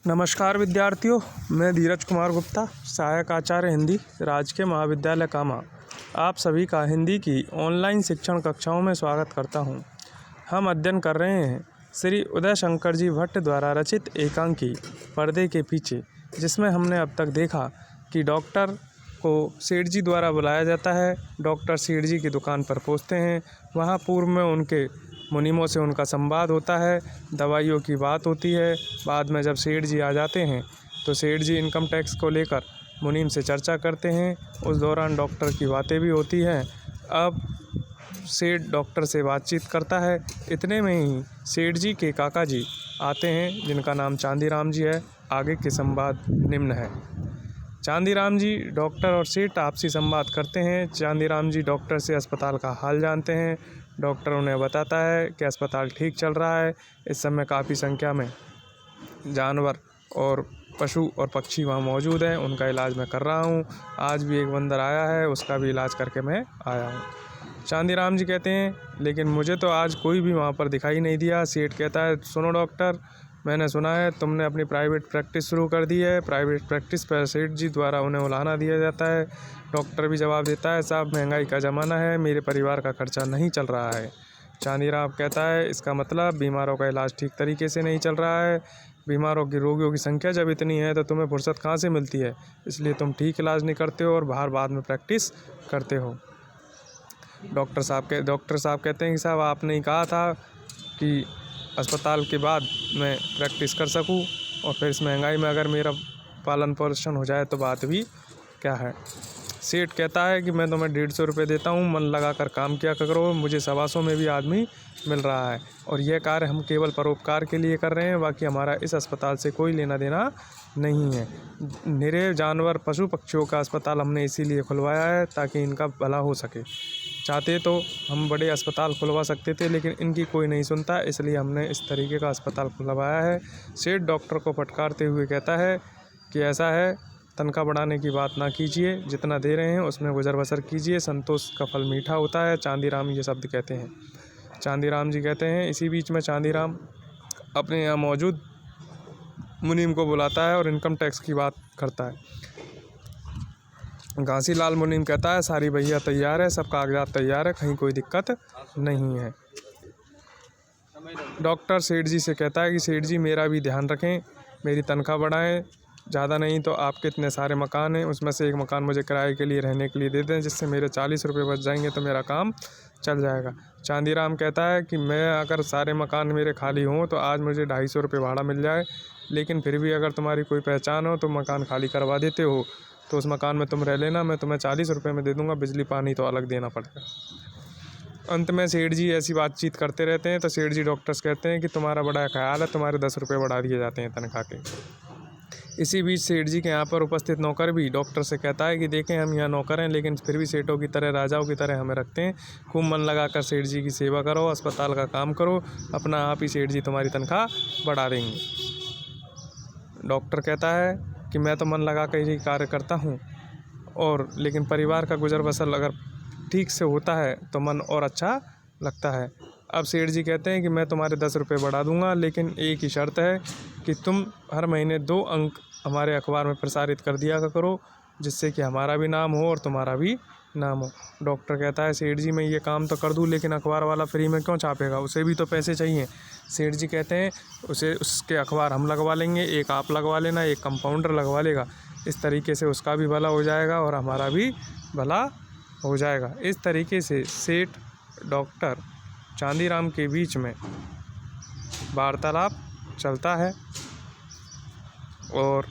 नमस्कार विद्यार्थियों, मैं धीरज कुमार गुप्ता, सहायक आचार्य हिंदी, राजकीय महाविद्यालय कामा। आप सभी का हिंदी की ऑनलाइन शिक्षण कक्षाओं में स्वागत करता हूं। हम अध्ययन कर रहे हैं श्री उदय शंकर जी भट्ट द्वारा रचित एकांकी पर्दे के पीछे, जिसमें हमने अब तक देखा कि डॉक्टर को सेठ जी द्वारा बुलाया जाता है। डॉक्टर सेठ जी की दुकान पर पहुंचते हैं। वहां पूर्व में उनके मुनीमों से उनका संवाद होता है, दवाइयों की बात होती है। बाद में जब सेठ जी आ जाते हैं तो सेठ जी इनकम टैक्स को लेकर मुनीम से चर्चा करते हैं। उस दौरान डॉक्टर की बातें भी होती हैं। अब सेठ डॉक्टर से बातचीत करता है। इतने में ही सेठ जी के काका जी आते हैं, जिनका नाम चांदीराम जी है। आगे के संवाद निम्न है। चांदीराम जी डॉक्टर और सेठ आपसी संवाद करते हैं। चांदीराम जी डॉक्टर से अस्पताल का हाल जानते हैं। डॉक्टर उन्हें बताता है कि अस्पताल ठीक चल रहा है। इस समय काफ़ी संख्या में जानवर और पशु और पक्षी वहाँ मौजूद हैं। उनका इलाज मैं कर रहा हूँ। आज भी एक बंदर आया है, उसका भी इलाज करके मैं आया हूँ। चांदीराम जी कहते हैं, लेकिन मुझे तो आज कोई भी वहाँ पर दिखाई नहीं दिया। सेठ कहता है, सुनो डॉक्टर, मैंने सुना है तुमने अपनी प्राइवेट प्रैक्टिस शुरू कर दी है। प्राइवेट प्रैक्टिस पर सेठ जी द्वारा उन्हें उलाहना दिया जाता है। डॉक्टर भी जवाब देता है, साहब महंगाई का ज़माना है, मेरे परिवार का खर्चा नहीं चल रहा है। चांदीराम कहता है, इसका मतलब बीमारों का इलाज ठीक तरीके से नहीं चल रहा है। बीमारों की रोगियों की संख्या जब इतनी है तो तुम्हें फुर्सत कहाँ से मिलती है, इसलिए तुम ठीक इलाज नहीं करते हो और बाहर बाद में प्रैक्टिस करते हो। डॉक्टर साहब कहते हैं कि साहब आपने ही कहा था कि अस्पताल के बाद मैं प्रैक्टिस कर सकूं, और फिर इस महंगाई में अगर मेरा पालन पोषण हो जाए तो बात भी क्या है। सेठ कहता है कि मैं तुम्हें 150 रुपये देता हूँ, मन लगा कर काम किया करो, मुझे 125 में भी आदमी मिल रहा है और यह कार्य हम केवल परोपकार के लिए कर रहे हैं। बाकी हमारा इस अस्पताल से कोई लेना देना नहीं है। निरीह जानवर पशु पक्षियों का अस्पताल हमने इसीलिए खुलवाया है ताकि इनका भला हो सके। चाहते तो हम बड़े अस्पताल खुलवा सकते थे, लेकिन इनकी कोई नहीं सुनता, इसलिए हमने इस तरीके का अस्पताल खुलवाया है। सेठ डॉक्टर को फटकारते हुए कहता है कि ऐसा है, तनख्वाह बढ़ाने की बात ना कीजिए, जितना दे रहे हैं उसमें गुजर बसर कीजिए, संतोष का फल मीठा होता है। चांदीराम ये शब्द कहते हैं। चांदीराम जी कहते हैं, इसी बीच में चांदीराम अपने यहाँ मौजूद मुनीम को बुलाता है और इनकम टैक्स की बात करता है। घासीलाल मुनीम कहता है, सारी भैया तैयार है, सब कागजात तैयार है, कहीं कोई दिक्कत नहीं है। डॉक्टर सेठ जी से कहता है कि सेठ जी मेरा भी ध्यान रखें, मेरी तनख्वाह बढ़ाएं, ज़्यादा नहीं तो आपके इतने सारे मकान हैं, उसमें से एक मकान मुझे किराए के लिए रहने के लिए दे दें, जिससे मेरे 40 रुपये बच जाएंगे तो मेरा काम चल जाएगा। चांदीराम कहता है कि मैं अगर सारे मकान मेरे खाली हों तो आज मुझे 250 रुपये भाड़ा मिल जाए, लेकिन फिर भी अगर तुम्हारी कोई पहचान हो तो मकान खाली करवा देते हो तो उस मकान में तुम रह लेना, मैं तुम्हें 40 रुपये में दे दूँगा, बिजली पानी तो अलग देना पड़ेगा। अंत में सेठ जी ऐसी बातचीत करते रहते हैं तो सेठ जी डॉक्टर से कहते हैं कि तुम्हारा बड़ा ख्याल है, तुम्हारे 10 रुपये बढ़ा दिए जाते हैं तनख्वाह के। इसी बीच सेठ जी के यहाँ पर उपस्थित नौकर भी डॉक्टर से कहता है कि देखें, हम यहाँ नौकर हैं, लेकिन फिर भी सेठों की तरह, राजाओं की तरह हमें रखते हैं। खूब मन लगाकर सेठ जी की सेवा करो, अस्पताल का काम करो, अपना आप ही सेठ जी तुम्हारी तनख्वाह बढ़ा देंगे। डॉक्टर कहता है कि मैं तो मन लगा कर ही कार्य करता हूँ, और लेकिन परिवार का गुजर बसर अगर ठीक से होता है तो मन और अच्छा लगता है। अब सेठ जी कहते हैं कि मैं तुम्हारे 10 रुपये बढ़ा दूंगा, लेकिन एक ही शर्त है कि तुम हर महीने 2 अंक हमारे अखबार में प्रसारित कर दिया करो, जिससे कि हमारा भी नाम हो और तुम्हारा भी नाम हो। डॉक्टर कहता है, सेठ जी मैं ये काम तो कर दूं, लेकिन अखबार वाला फ्री में क्यों छापेगा, उसे भी तो पैसे चाहिए। सेठ जी कहते हैं, उसके अखबार हम लगवा लेंगे, एक आप लगवा लेना, एक कंपाउंडर लगवा लेगा, इस तरीके से उसका भी भला हो जाएगा और हमारा भी भला हो जाएगा। इस तरीके से सेठ डॉक्टर चांदीराम के बीच में वार्तालाप चलता है, और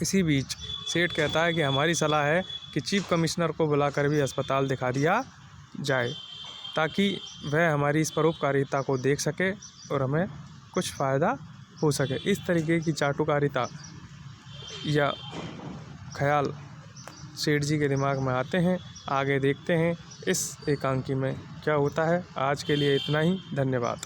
इसी बीच सेठ कहता है कि हमारी सलाह है कि चीफ कमिश्नर को बुलाकर भी अस्पताल दिखा दिया जाए, ताकि वह हमारी इस परोपकारिता को देख सके और हमें कुछ फ़ायदा हो सके। इस तरीके की चाटुकारिता या ख्याल सेठ जी के दिमाग में आते हैं। आगे देखते हैं इस एकांकी में क्या होता है। आज के लिए इतना ही, धन्यवाद।